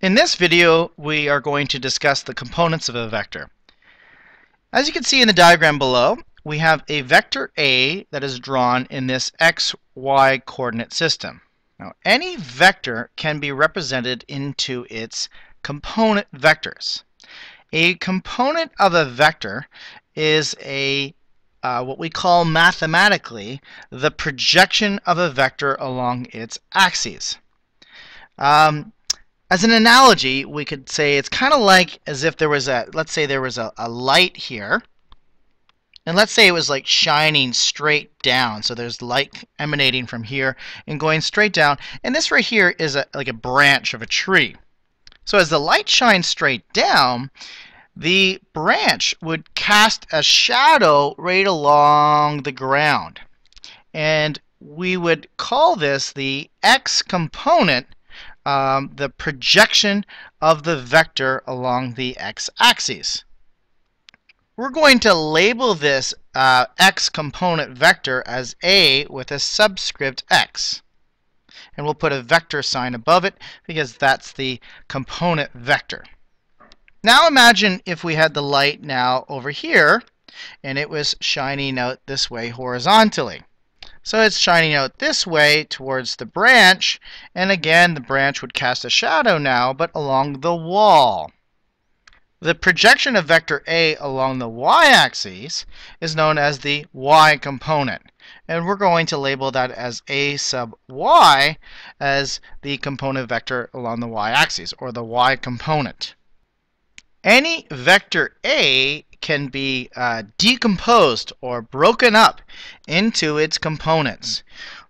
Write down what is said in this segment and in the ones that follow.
In this video, we are going to discuss the components of a vector. As you can see in the diagram below, we have a vector A that is drawn in this x-y coordinate system. Now, any vector can be represented into its component vectors. A component of a vector is what we call mathematically the projection of a vector along its axes. As an analogy, we could say it's kind of like as if there was let's say there was a light here, and let's say it was like shining straight down. So there's light emanating from here and going straight down, and this right here is like a branch of a tree. So as the light shines straight down, the branch would cast a shadow right along the ground, and we would call this the x component, the projection of the vector along the x-axis. We're going to label this x component vector as A with a subscript x. And we'll put a vector sign above it because that's the component vector. Now imagine if we had the light now over here and it was shining out this way horizontally. So it's shining out this way towards the branch, and again the branch would cast a shadow now, but along the wall. The projection of vector A along the y-axis is known as the y component, and we're going to label that as A sub y as the component vector along the y-axis, or the y component. Any vector A can be decomposed or broken up into its components.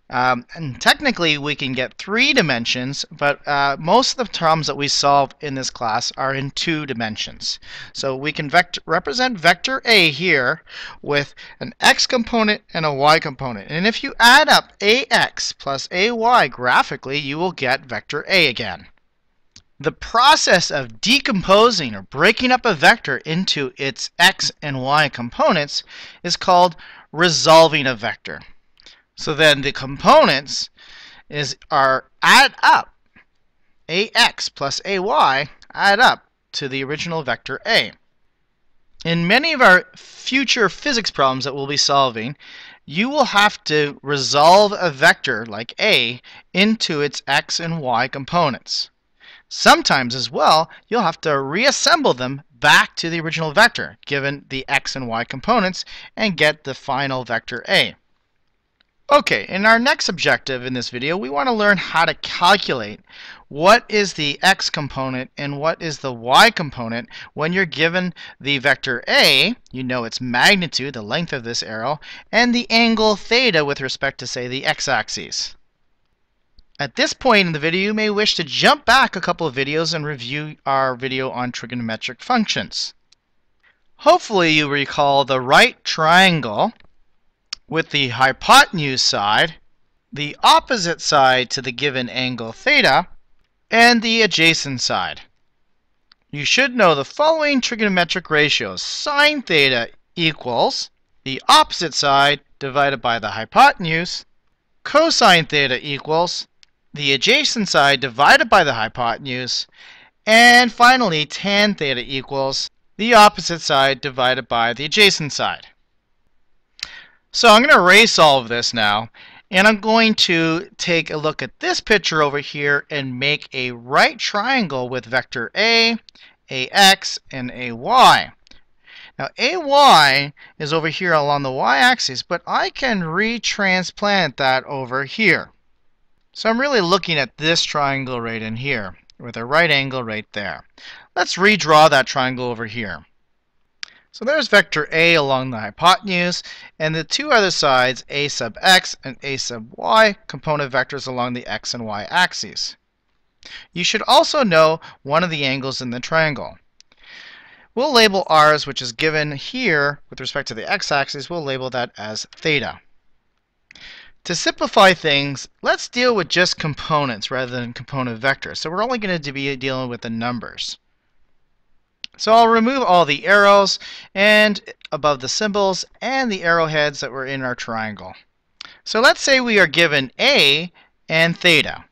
And technically we can get 3 dimensions, but most of the problems that we solve in this class are in 2 dimensions. So we can represent vector A here with an x component and a y component. And if you add up ax plus ay graphically, you will get vector A again. The process of decomposing or breaking up a vector into its x and y components is called resolving a vector. So then the components are add up. Ax plus ay add up to the original vector A. In many of our future physics problems that we'll be solving, you will have to resolve a vector like A into its x and y components. Sometimes as well, you'll have to reassemble them back to the original vector, given the x and y components, and get the final vector A. Okay, in our next objective in this video, we want to learn how to calculate what is the x component and what is the y component when you're given the vector A, you know its magnitude, the length of this arrow, and the angle theta with respect to, say, the x-axis. At this point in the video, you may wish to jump back a couple of videos and review our video on trigonometric functions. Hopefully you recall the right triangle with the hypotenuse side, the opposite side to the given angle theta, and the adjacent side. You should know the following trigonometric ratios. Sine theta equals the opposite side divided by the hypotenuse. Cosine theta equals the adjacent side divided by the hypotenuse, and finally tan theta equals the opposite side divided by the adjacent side. So I'm going to erase all of this now, and I'm going to take a look at this picture over here and make a right triangle with vector A, ax, and ay. Now ay is over here along the y-axis, but I can retransplant that over here. So I'm really looking at this triangle right in here with a right angle right there. Let's redraw that triangle over here. So there's vector A along the hypotenuse, and the 2 other sides, a sub x and a sub y, component vectors along the x and y axes. You should also know one of the angles in the triangle. We'll label ours, which is given here with respect to the x-axis, we'll label that as theta. To simplify things, let's deal with just components rather than component vectors. So we're only going to be dealing with the numbers. So I'll remove all the arrows and above the symbols and the arrowheads that were in our triangle. So let's say we are given A and theta.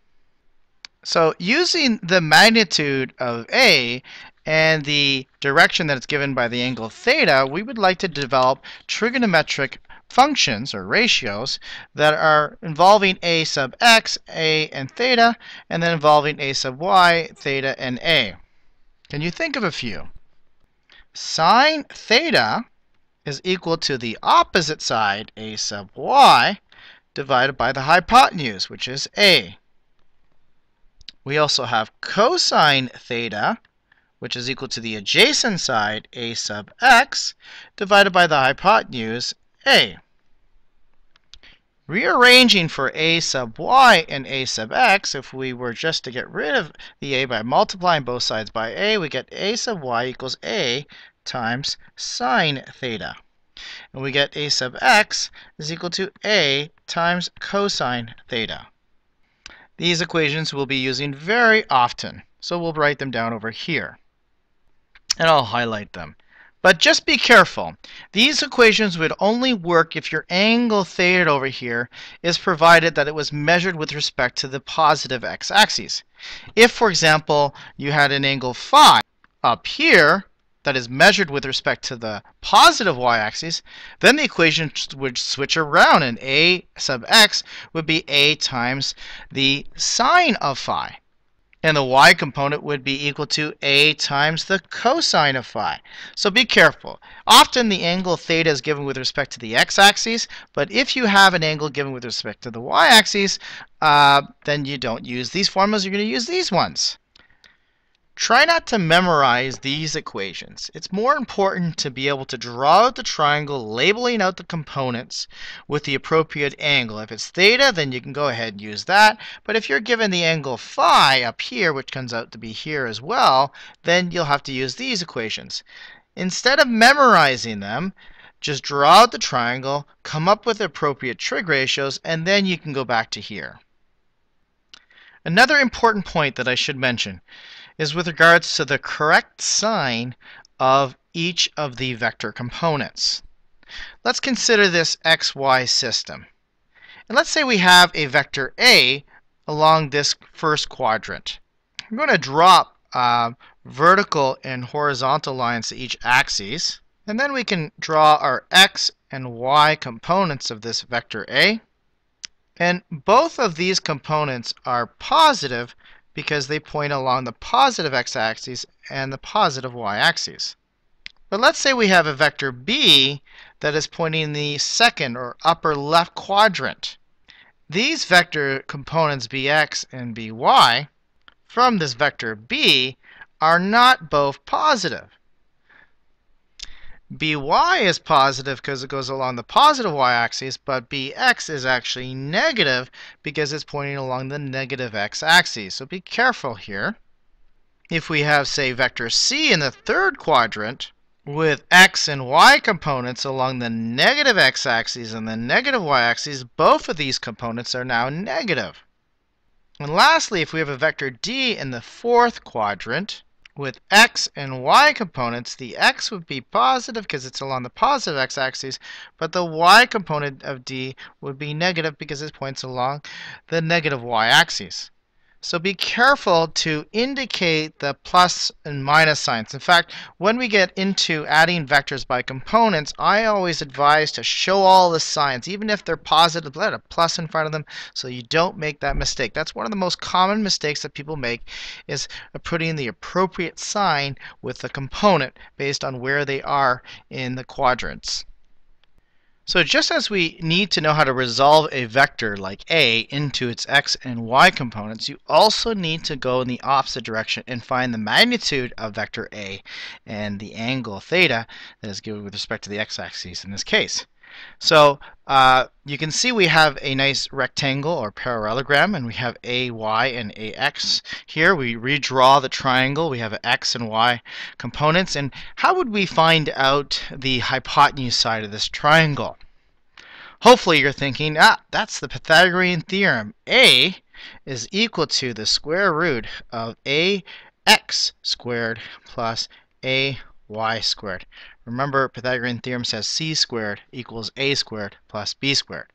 So using the magnitude of A and the direction that it's given by the angle theta, we would like to develop trigonometric functions or ratios that are involving A sub x, A and theta, and then involving A sub y, theta and A. Can you think of a few? Sine theta is equal to the opposite side, A sub y, divided by the hypotenuse, which is A. We also have cosine theta, which is equal to the adjacent side, A sub x, divided by the hypotenuse, A. Rearranging for A sub y and A sub x, if we were just to get rid of the A by multiplying both sides by A, we get A sub y equals A times sine theta. And we get A sub x is equal to A times cosine theta. These equations we'll be using very often, so we'll write them down over here. And I'll highlight them. But just be careful. These equations would only work if your angle theta over here is provided that it was measured with respect to the positive x-axis. If, for example, you had an angle phi up here that is measured with respect to the positive y-axis, then the equation would switch around, and A sub x would be A times the sine of phi. And the y component would be equal to A times the cosine of phi. So be careful. Often the angle theta is given with respect to the x-axis, but if you have an angle given with respect to the y-axis, then you don't use these formulas, you're going to use these ones. Try not to memorize these equations. It's more important to be able to draw out the triangle, labeling out the components with the appropriate angle. If it's theta, then you can go ahead and use that. But if you're given the angle phi up here, which comes out to be here as well, then you'll have to use these equations. Instead of memorizing them, just draw out the triangle, come up with the appropriate trig ratios, and then you can go back to here. Another important point that I should mention is with regards to the correct sign of each of the vector components. Let's consider this xy system. And let's say we have a vector A along this first quadrant. I'm going to drop vertical and horizontal lines to each axis, and then we can draw our x and y components of this vector A. And both of these components are positive because they point along the positive x-axis and the positive y-axis. But let's say we have a vector B that is pointing in the second or upper left quadrant. These vector components bx and by from this vector B are not both positive. by is positive because it goes along the positive y-axis, but bx is actually negative because it's pointing along the negative x-axis. So be careful here. If we have, say, vector C in the third quadrant with x and y components along the negative x-axis and the negative y-axis, both of these components are now negative. And lastly, if we have a vector D in the fourth quadrant with x and y components, the x would be positive because it's along the positive x-axis, but the y component of D would be negative because it points along the negative y-axis. So be careful to indicate the plus and minus signs. In fact, when we get into adding vectors by components, I always advise to show all the signs, even if they're positive, let a plus in front of them so you don't make that mistake. That's one of the most common mistakes that people make, is putting the appropriate sign with the component based on where they are in the quadrants. So just as we need to know how to resolve a vector like A into its x and y components, you also need to go in the opposite direction and find the magnitude of vector A and the angle theta that is given with respect to the x-axis in this case. So you can see we have a nice rectangle or parallelogram, and we have AY and AX here. We redraw the triangle. We have x and y components. And how would we find out the hypotenuse side of this triangle? Hopefully you're thinking, that's the Pythagorean theorem. A is equal to the square root of AX squared plus AY squared. Remember, Pythagorean theorem says c squared equals a squared plus b squared.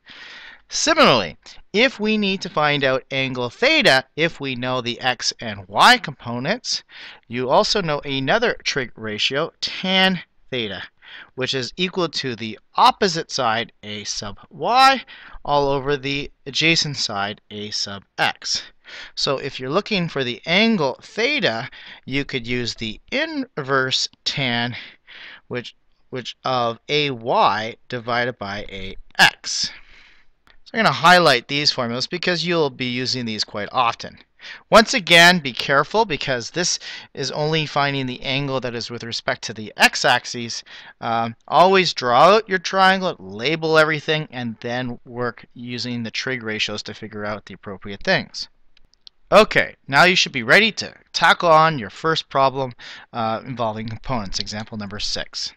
Similarly, if we need to find out angle theta, if we know the x and y components, you also know another trig ratio, tan theta, which is equal to the opposite side, a sub y, all over the adjacent side, a sub x. So if you're looking for the angle theta, you could use the inverse tan, which of ay divided by ax. So I'm going to highlight these formulas because you'll be using these quite often. Once again, be careful because this is only finding the angle that is with respect to the x-axis. Always draw out your triangle, label everything, and then work using the trig ratios to figure out the appropriate things. Okay, now you should be ready to tackle on your first problem involving components, example number 6.